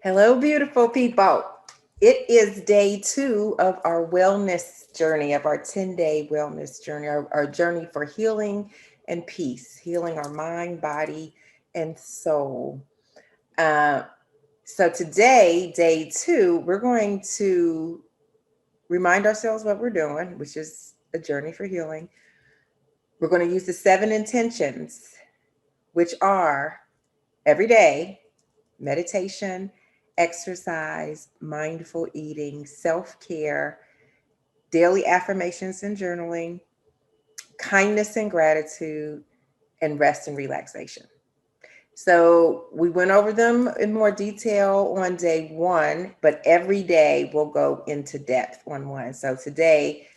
Hello, beautiful people. It is day 2 of our wellness journey, of our 10-day wellness journey, our journey for healing and peace, healing our mind, body, and soul. Uh, so today, day 2, we're going to remind ourselves what we're doing, which is a journey for healing. We're going to use the 7 intentions, which are every day meditation, exercise, mindful eating, self care, daily affirmations and journaling, kindness and gratitude, and rest and relaxation. So we went over them in more detail on day 1, but every day we'll go into depth on one. So today,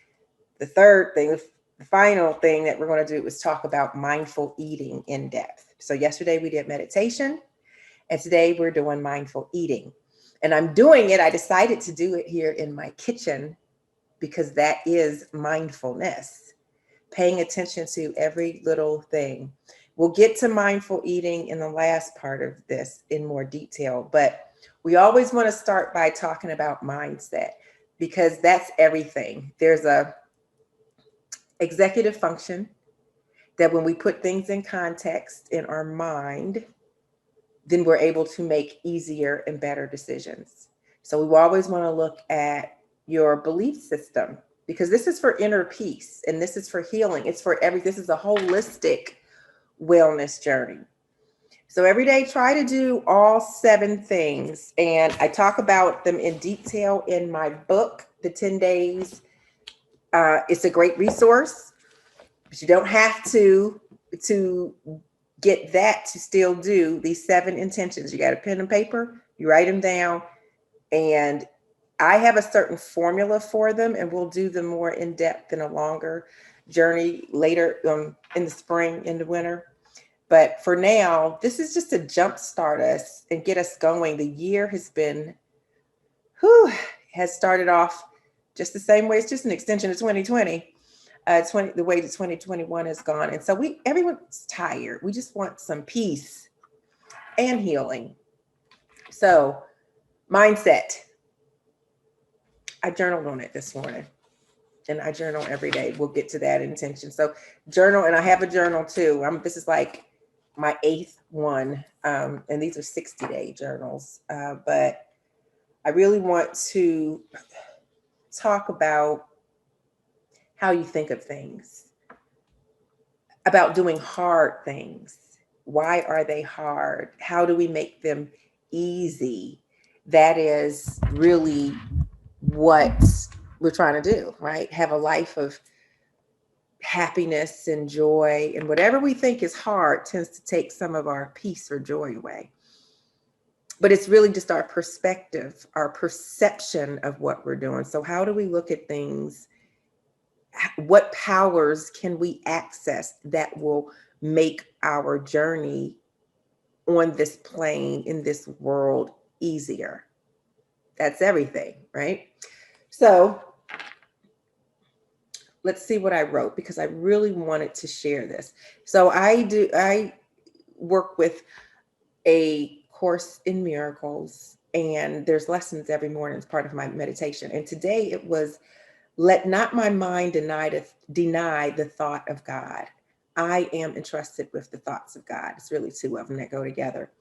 the third thing, the final thing that we're going to do is talk about mindful eating in depth. So yesterday we did meditation. And today we're doing mindful eating. And I'm doing it, I decided to do it here in my kitchen because that is mindfulness, paying attention to every little thing. We'll get to mindful eating in the last part of this in more detail, but we always want to start by talking about mindset because that's everything. There's a executive function that when we put things in context in our mind, then we're able to make easier and better decisions. So we always want to look at your belief system because this is for inner peace and this is for healing. It's for this is a holistic wellness journey. So every day, try to do all 7 things. And I talk about them in detail in my book, The 10 Days. It's a great resource, but you don't have to get that to still do these 7 intentions. You got a pen and paper, you write them down, and I have a certain formula for them, and we'll do them more in depth in a longer journey later in the spring, in the winter. But for now, this is just to jumpstart us and get us going. The year has started off just the same way. It's just an extension of 2020. The way that 2021 has gone. And so everyone's tired. We just want some peace and healing. So mindset. I journaled on it this morning and I journal every day. We'll get to that intention. So journal, and I have a journal too. This is like my 8th one. And these are 60-day journals. But I really want to talk about how you think of things, about doing hard things. Why are they hard? How do we make them easy? That is really what we're trying to do, right? Have a life of happiness and joy, and whatever we think is hard tends to take some of our peace or joy away. But it's really just our perspective, our perception of what we're doing. So how do we look at things? What powers can we access that will make our journey on this plane in this world easier? That's everything, right? So let's see what I wrote because I really wanted to share this. So I work with a course in miracles, and there's lessons every morning as part of my meditation. And today it was, let not my mind deny the thought of God. I am entrusted with the thoughts of God. It's really 2 of them that go together.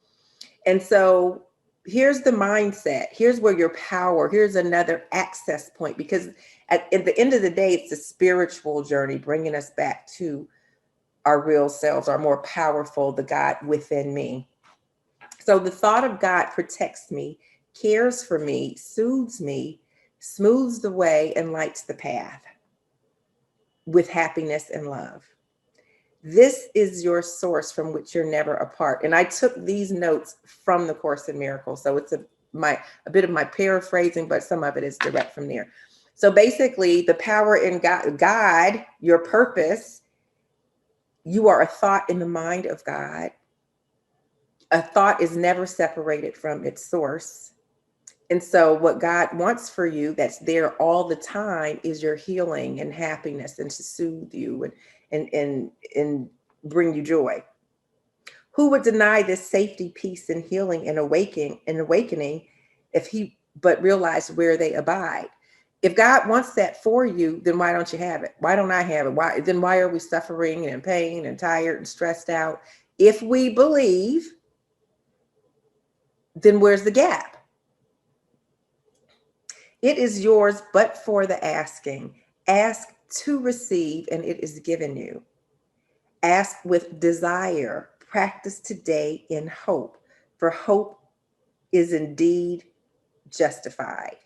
And so here's the mindset. Here's where your power, here's another access point, because at the end of the day, it's a spiritual journey, bringing us back to our real selves, our more powerful, the God within me. So the thought of God protects me, cares for me, soothes me, smooths the way, and lights the path with happiness and love. This is your source from which you're never apart. And I took these notes from the Course in Miracles. So it's a bit of my paraphrasing, but some of it is direct from there. So basically, the power in God, your purpose, you are a thought in the mind of God. A thought is never separated from its source. And so what God wants for you that's there all the time is your healing and happiness, and to soothe you and bring you joy. Who would deny this safety, peace, and healing and awakening but realize where they abide. If God wants that for you, then why don't you have it? Why don't I have it? Why are we suffering and in pain and tired and stressed out? If we believe, then where's the gap? It is yours, but for the asking. Ask to receive, and it is given you. Ask with desire. Practice today in hope, for hope is indeed justified.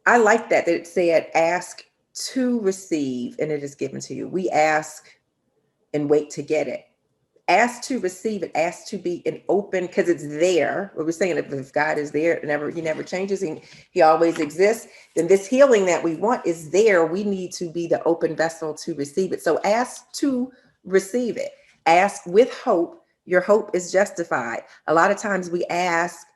I like that it said, ask to receive, and it is given to you. We ask and wait to get it. Ask to receive it, ask to be an open, because it's there. What we're saying, if God is there, he never changes, he always exists, then this healing that we want is there. We need to be the open vessel to receive it. So ask to receive it. Ask with hope. Your hope is justified. A lot of times we ask,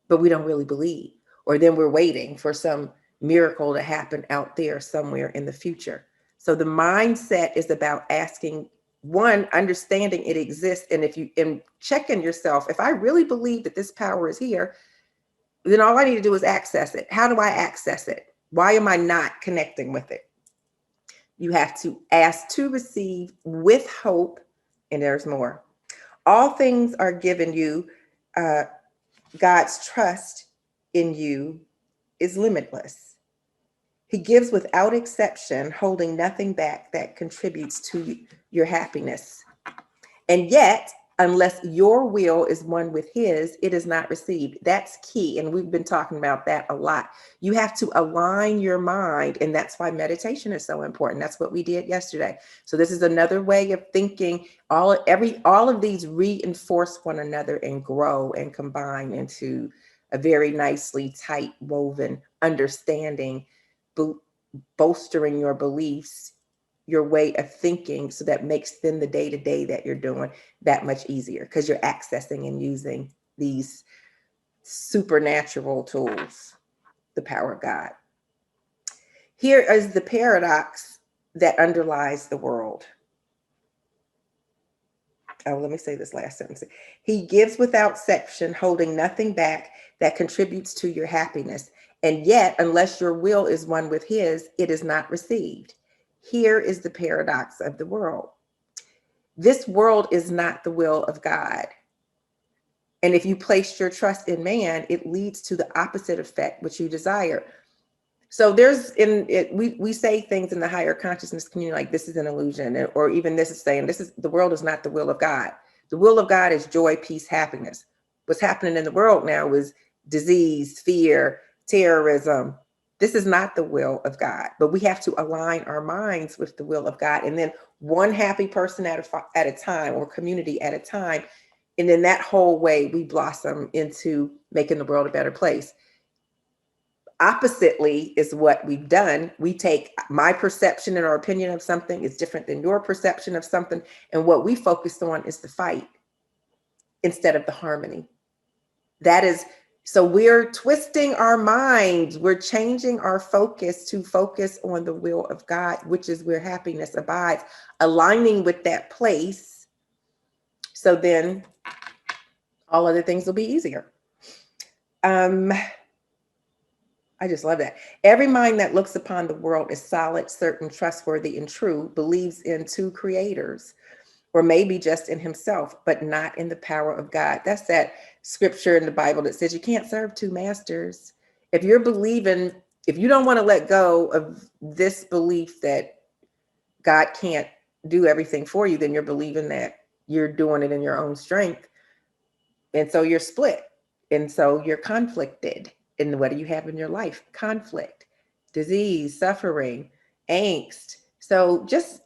but we don't really believe, or then we're waiting for some miracle to happen out there somewhere in the future. So the mindset is about asking, one, understanding it exists. And if you checking yourself, if I really believe that this power is here, then all I need to do is access it. How do I access it? Why am I not connecting with it? You have to ask to receive with hope, and there's more. All things are given you. God's trust in you is limitless. He gives without exception, holding nothing back that contributes to your happiness. And yet, unless your will is one with his, it is not received. That's key. And we've been talking about that a lot. You have to align your mind. And that's why meditation is so important. That's what we did yesterday. So this is another way of thinking. All of these reinforce one another and grow and combine into a very nicely tight woven understanding, bolstering your beliefs, your way of thinking, so that makes then the day-to-day that you're doing that much easier, because you're accessing and using these supernatural tools, the power of God. Here is the paradox that underlies the world. Oh, let me say this last sentence. He gives without exception, holding nothing back that contributes to your happiness. And yet, unless your will is one with his, it is not received. Here is the paradox of the world. This world is not the will of God. And if you place your trust in man, it leads to the opposite effect which you desire. So we say things in the higher consciousness community like this is an illusion, or even this is saying the world is not the will of God. The will of God is joy, peace, happiness. What's happening in the world now is disease, fear, terrorism. This is not the will of God, but we have to align our minds with the will of God. And then one happy person at a time, or community at a time. And in that whole way, we blossom into making the world a better place. Oppositely is what we've done. We take my perception and our opinion of something is different than your perception of something. And what we focus on is the fight instead of the harmony. So we're twisting our minds. We're changing our focus to focus on the will of God, which is where happiness abides, aligning with that place. So then all other things will be easier. I just love that. Every mind that looks upon the world is solid, certain, trustworthy, and true, believes in two creators, or maybe just in himself, but not in the power of God. That's that scripture in the Bible that says you can't serve two masters. If you don't want to let go of this belief that God can't do everything for you, then you're believing that you're doing it in your own strength. And so you're split. And so you're conflicted. And what do you have in your life? Conflict, disease, suffering, angst. So just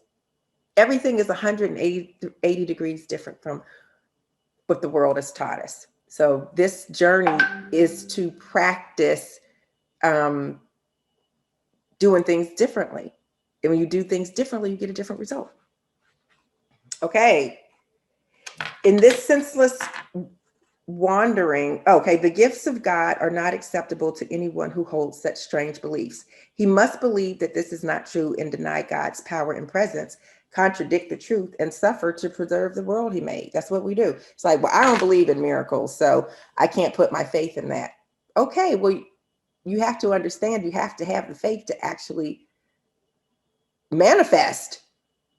everything is 180 degrees different from what the world has taught us. So this journey is to practice doing things differently. And when you do things differently, you get a different result. Okay. In this senseless wandering, the gifts of God are not acceptable to anyone who holds such strange beliefs. He must believe that this is not true and deny God's power and presence, contradict the truth, and suffer to preserve the world he made. That's what we do. It's like, well, I don't believe in miracles, so I can't put my faith in that. okay, well, you have to understand, you have to have the faith to actually manifest.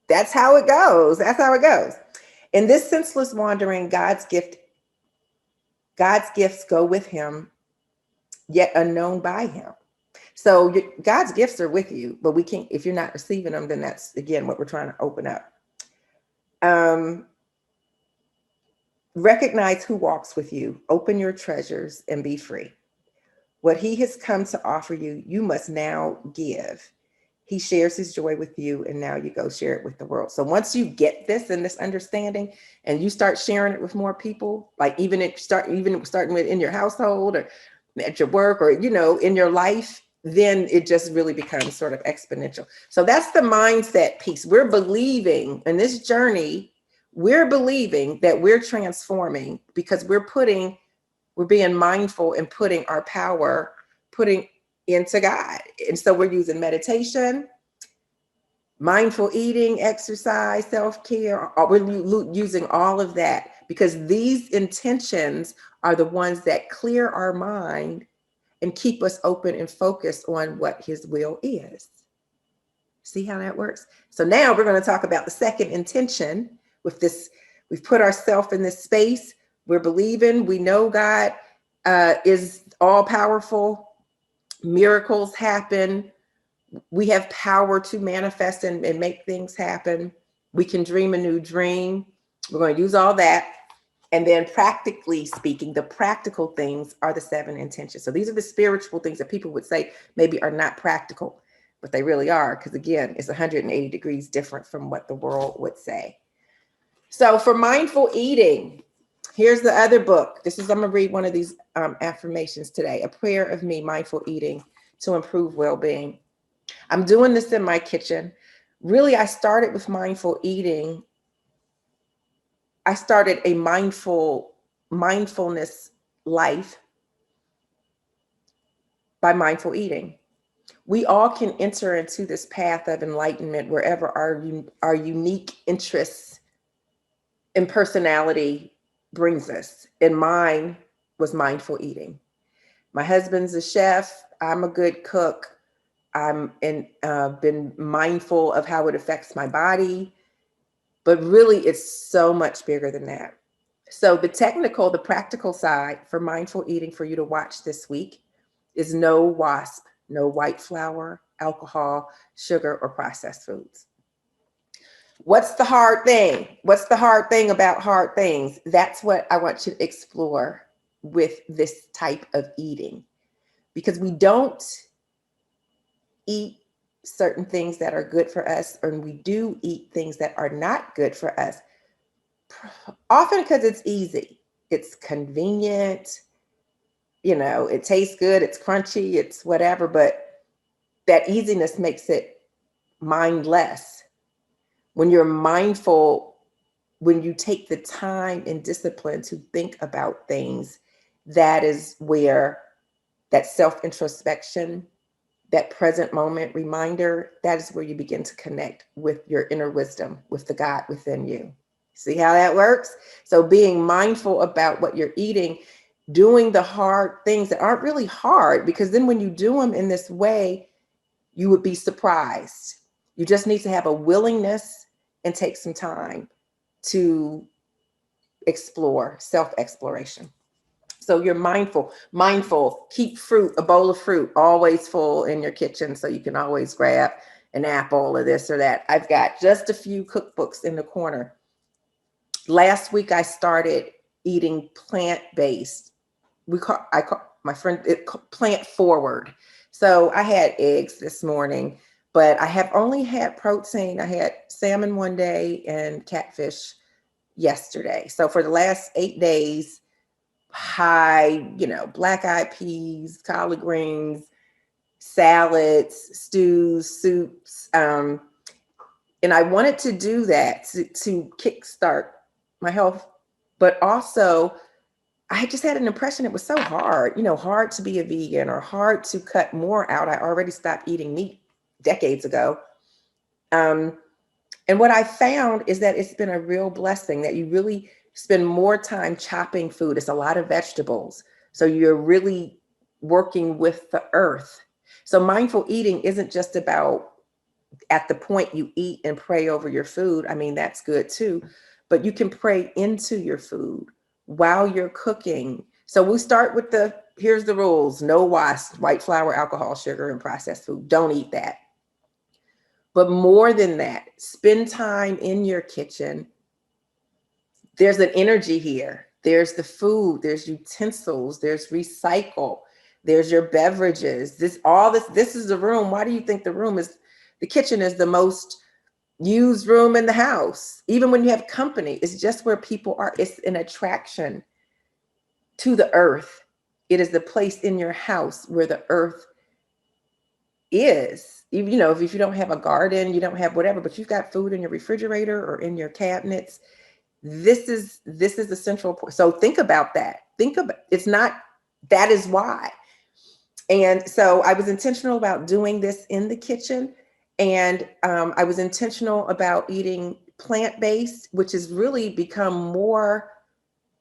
That's how it goes. That's how it goes. In this senseless wandering, God's gifts go with him, yet unknown by him. So God's gifts are with you, but we can't, if you're not receiving them, then that's again what we're trying to open up. Recognize who walks with you, open your treasures, and be free. What he has come to offer you, you must now give. He shares his joy with you, and now you go share it with the world. So once you get this and this understanding, and you start sharing it with more people, like even starting with in your household or at your work or in your life, then it just really becomes sort of exponential. So that's the mindset piece. We're believing in this journey. We're believing that we're transforming because we're being mindful and putting our power, putting into God. And so we're using meditation, mindful eating, exercise, self-care. We're using all of that because these intentions are the ones that clear our mind and keep us open and focused on what his will is. See how that works? So now we're going to talk about the second intention with this. We've put ourselves in this space. We're believing. We know God is all powerful. Miracles happen. We have power to manifest and make things happen. We can dream a new dream. We're going to use all that. And then practically speaking, the practical things are the 7 intentions. So these are the spiritual things that people would say maybe are not practical, but they really are. Because again, it's 180 degrees different from what the world would say. So for mindful eating, here's the other book. I'm going to read one of these affirmations today. A Prayer of Me, Mindful Eating to Improve Well-Being. I'm doing this in my kitchen. Really, I started with mindful eating. I started a mindfulness life by mindful eating. We all can enter into this path of enlightenment wherever our unique interests and personality brings us. And mine was mindful eating. My husband's a chef. I'm a good cook. I'm been mindful of how it affects my body, but really it's so much bigger than that. So the practical side for mindful eating for you to watch this week is no wasp, no white flour, alcohol, sugar, or processed foods. What's the hard thing? What's the hard thing about hard things? That's what I want you to explore with this type of eating, because we don't eat certain things that are good for us, or we do eat things that are not good for us, often because it's easy, it's convenient, it tastes good, it's crunchy, it's whatever, but that easiness makes it mindless. When you're mindful, when you take the time and discipline to think about things, that is where that self-introspection, that present moment reminder, that is where you begin to connect with your inner wisdom, with the God within you. See how that works? So being mindful about what you're eating, doing the hard things that aren't really hard, because then when you do them in this way, you would be surprised. You just need to have a willingness and take some time to explore, self-exploration. So you're mindful, keep a bowl of fruit always full in your kitchen so you can always grab an apple or this or that. I've got just a few cookbooks in the corner. Last week I started eating plant-based. I call my friend it plant forward. So I had eggs this morning, but I have only had protein. I had salmon one day and catfish yesterday. So for the last 8 days, black-eyed peas, collard greens, salads, stews, soups. And I wanted to do that to kickstart my health, but also I just had an impression it was so hard, hard to be a vegan or hard to cut more out. I already stopped eating meat decades ago. And what I found is that it's been a real blessing that you really spend more time chopping food. It's a lot of vegetables. So you're really working with the earth. So mindful eating isn't just about at the point you eat and pray over your food. I mean, that's good too, but you can pray into your food while you're cooking. So we start with here's the rules: no white flour, alcohol, sugar, and processed food. Don't eat that. But more than that, spend time in your kitchen. There's an energy here. There's the food, there's utensils, there's recycle, there's your beverages. This is the room. Why do you think the kitchen is the most used room in the house? Even when you have company, it's just where people are. It's an attraction to the earth. It is the place in your house where the earth is. Even, if you don't have a garden, you don't have whatever, but you've got food in your refrigerator or in your cabinets. This is the central point. So think about that. That is why. And so I was intentional about doing this in the kitchen. And I was intentional about eating plant-based, which has really become more,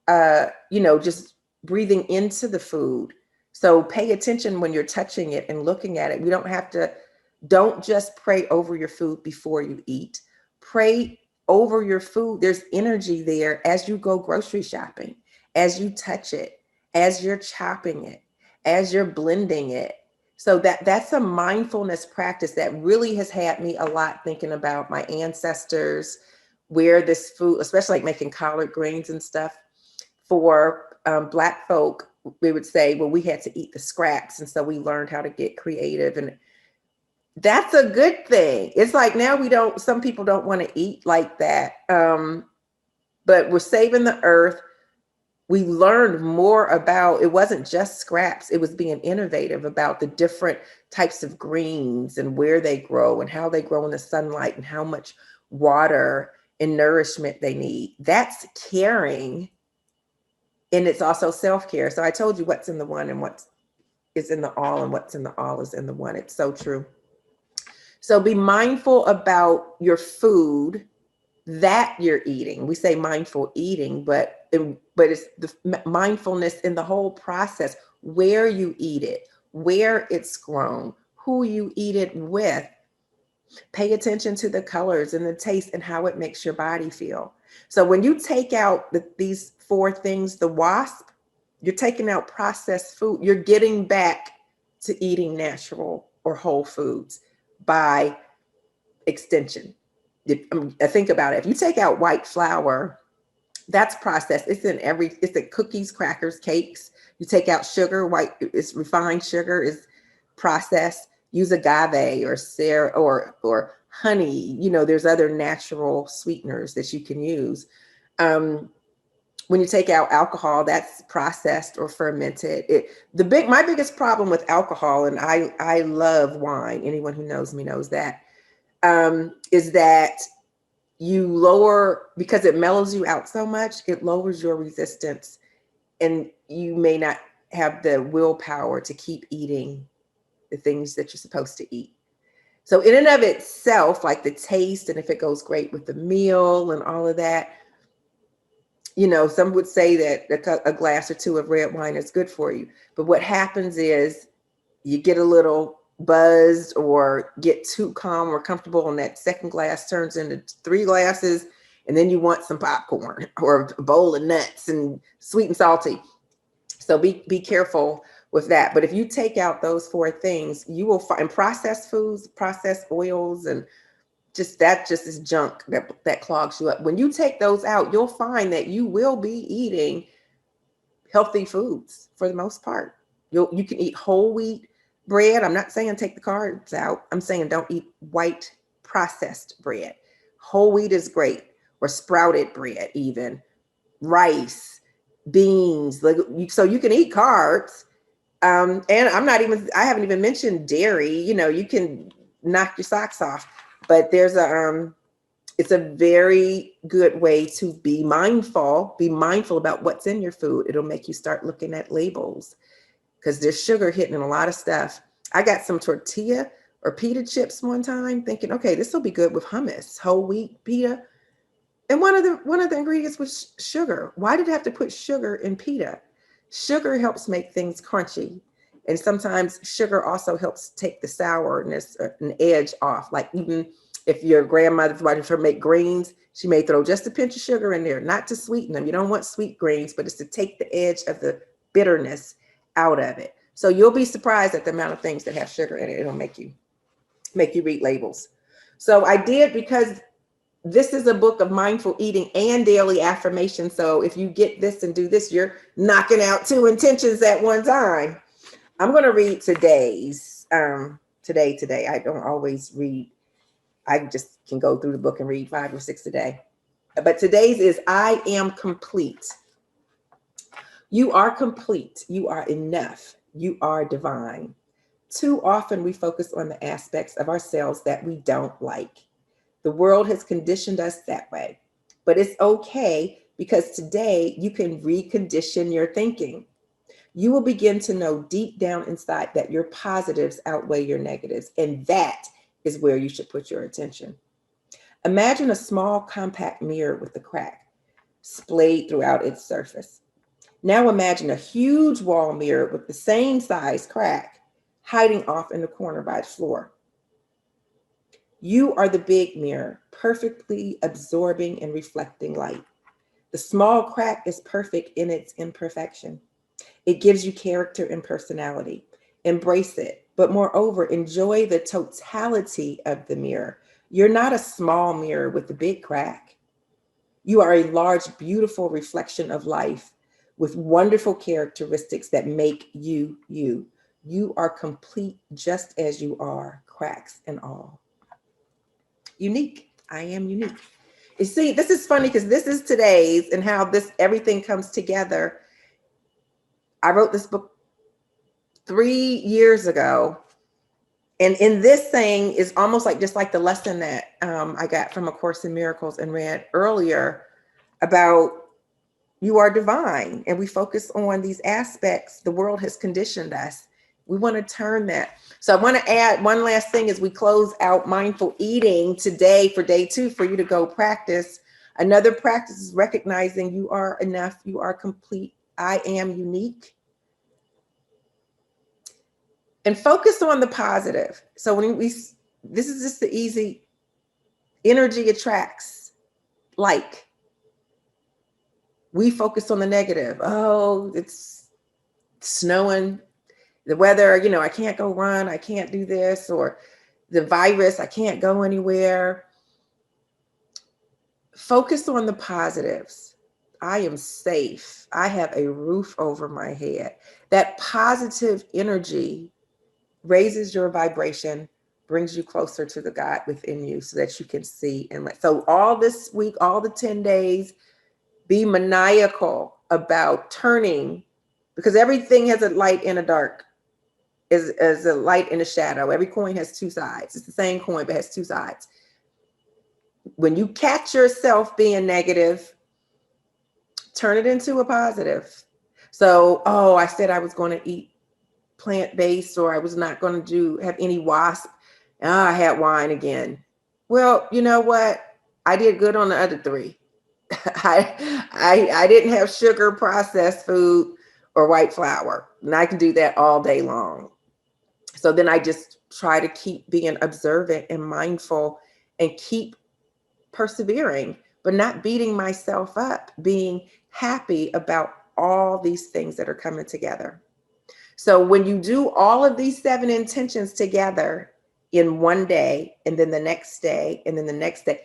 just breathing into the food. So pay attention when you're touching it and looking at it. Don't just pray over your food before you eat. Pray over your food. There's energy there as you go grocery shopping, as you touch it, as you're chopping it, as you're blending it. So that's a mindfulness practice that really has had me a lot thinking about my ancestors, where this food, especially like making collard greens and stuff. For Black folk, we would say, well, we had to eat the scraps. And so we learned how to get creative. And that's a good thing. It's like now some people don't want to eat like that. But we're saving the earth. We learned more about, it wasn't just scraps. It was being innovative about the different types of greens and where they grow and how they grow in the sunlight and how much water and nourishment they need. That's caring. And it's also self-care. So I told you what's in the one and what is in the all, and what's in the all is in the one. It's so true. So be mindful about your food that you're eating. We say mindful eating, but it's the mindfulness in the whole process, where you eat it, where it's grown, who you eat it with. Pay attention to the colors and the taste and how it makes your body feel. So when you take out these 4 things, the WASP, you're taking out processed food. You're getting back to eating natural or whole foods by extension. Think about it. If you take out white flour, that's processed. It's in cookies, crackers, cakes. You take out sugar, it's refined sugar is processed. Use agave or honey. There's other natural sweeteners that you can use. When you take out alcohol, that's processed or fermented. My biggest problem with alcohol, and I love wine. Anyone who knows me knows that, is that because it mellows you out so much, it lowers your resistance, and you may not have the willpower to keep eating the things that you're supposed to eat. So in and of itself, like the taste, and if it goes great with the meal and all of that, some would say that a glass or 2 of red wine is good for you. But what happens is you get a little buzzed or get too calm or comfortable, and that second glass turns into 3 glasses, and then you want some popcorn or a bowl of nuts and sweet and salty. So be careful with that. But if you take out those 4 things, you will find processed foods, processed oils, and just is junk that clogs you up. When you take those out, you'll find that you will be eating healthy foods for the most part. You can eat whole wheat bread. I'm not saying take the carbs out. I'm saying don't eat white processed bread. Whole wheat is great, or sprouted bread, even rice, beans. So you can eat carbs. And I haven't even mentioned dairy. You can knock your socks off, but it's a very good way to be mindful about what's in your food. It'll make you start looking at labels, because there's sugar hitting in a lot of stuff. I got some tortilla or pita chips one time thinking, okay, this will be good with hummus, whole wheat pita. And one of the ingredients was sugar. Why did I have to put sugar in pita? Sugar helps make things crunchy. And sometimes sugar also helps take the sourness, an edge off. Like even if your grandmother's watching her make greens, she may throw just a pinch of sugar in there, not to sweeten them. You don't want sweet greens, but it's to take the edge of the bitterness out of it. So you'll be surprised at the amount of things that have sugar in it. It'll make you read labels. So I did, because this is a book of mindful eating and daily affirmation. So if you get this and do this, you're knocking out two intentions at one time. I'm going to read today's. Today. I don't always read. I just can go through the book and read 5 or 6 a day. But today's is I am complete. You are complete. You are enough. You are divine. Too often we focus on the aspects of ourselves that we don't like. The world has conditioned us that way. But it's okay, because today you can recondition your thinking. You will begin to know deep down inside that your positives outweigh your negatives, and that is where you should put your attention. Imagine a small compact mirror with a crack splayed throughout its surface. Now imagine a huge wall mirror with the same size crack hiding off in the corner by the floor. You are the big mirror, perfectly absorbing and reflecting light. The small crack is perfect in its imperfection. It gives you character and personality. Embrace it, but moreover, enjoy the totality of the mirror. You're not a small mirror with a big crack. You are a large, beautiful reflection of life with wonderful characteristics that make you you. You are complete just as you are, cracks and all. Unique. I am unique. You see, this is funny because this is today's and how this everything comes together. I wrote this book 3 years ago. And in this thing is almost like just like the lesson that I got from A Course in Miracles and read earlier about you are divine. And we focus on these aspects. The world has conditioned us. We want to turn that. So I want to add one last thing as we close out mindful eating today for day 2 for you to go practice. Another practice is recognizing you are enough. You are complete. I am unique. And focus on the positive. So this is just the easy, energy attracts like. We focus on the negative. Oh, it's snowing, the weather, I can't go run, I can't do this, or the virus, I can't go anywhere. Focus on the positives. I am safe. I have a roof over my head. That positive energy raises your vibration, brings you closer to the God within you so that you can see. And so all this week, all the 10 days, be maniacal about turning, because everything has a light and a dark, is a light and a shadow. Every coin has 2 sides. It's the same coin, but has 2 sides. When you catch yourself being negative, turn it into a positive. So, I said I was going to eat plant-based, or I was not going to have any wasp. I had wine again. Well, you know what? I did good on the other 3. I didn't have sugar, processed food, or white flour. And I can do that all day long. So then I just try to keep being observant and mindful and keep persevering, but not beating myself up, being happy about all these things that are coming together. So when you do all of these 7 intentions together in one day, and then the next day, and then the next day,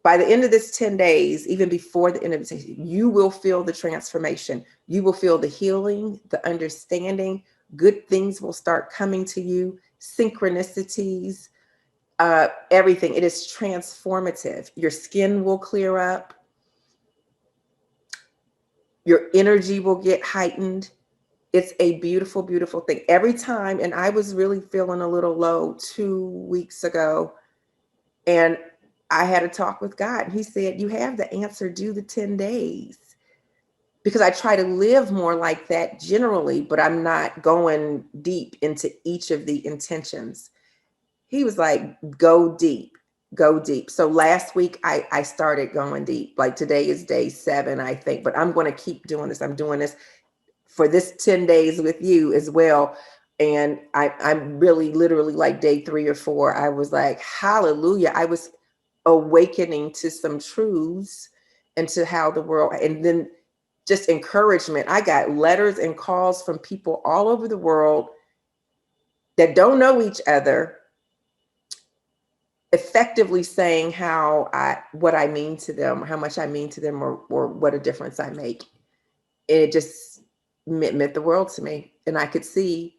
by the end of this 10 days, even before the end of the day, you will feel the transformation. You will feel the healing, the understanding. Good things will start coming to you, synchronicities, everything. It is transformative. Your skin will clear up. Your energy will get heightened. It's a beautiful, beautiful thing. Every time, and I was really feeling a little low 2 weeks ago, and I had a talk with God, and he said, you have the answer, do the 10 days. Because I try to live more like that generally, but I'm not going deep into each of the intentions. He was like, go deep, go deep. So last week I started going deep. Like today is day 7, I think, but I'm going to keep doing this. I'm doing this for this 10 days with you as well. And I'm really literally like day 3 or 4, I was like, hallelujah. I was awakening to some truths and to how the world, and then just encouragement. I got letters and calls from people all over the world that don't know each other, effectively saying what I mean to them, how much I mean to them, or what a difference I make. And it just meant the world to me. And I could see,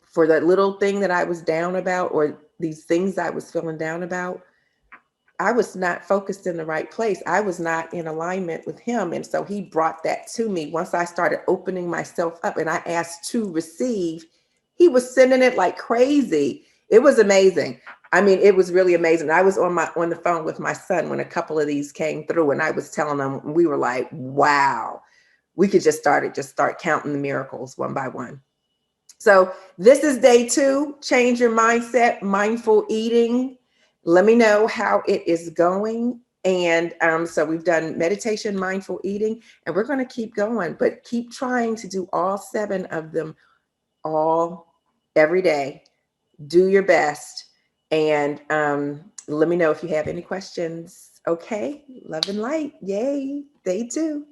for that little thing that I was down about, or these things I was feeling down about, I was not focused in the right place. I was not in alignment with him. And so he brought that to me. Once I started opening myself up and I asked to receive, he was sending it like crazy. It was amazing. I mean, it was really amazing. I was on the phone with my son when a couple of these came through, and I was telling him, we were like, wow, we could just start counting the miracles one by one. So this is day 2, change your mindset, mindful eating. Let me know how it is going. And so we've done meditation, mindful eating, and we're going to keep going, but keep trying to do all 7 of them all every day. Do your best. And let me know if you have any questions. Okay. Love and light. Yay. Day 2.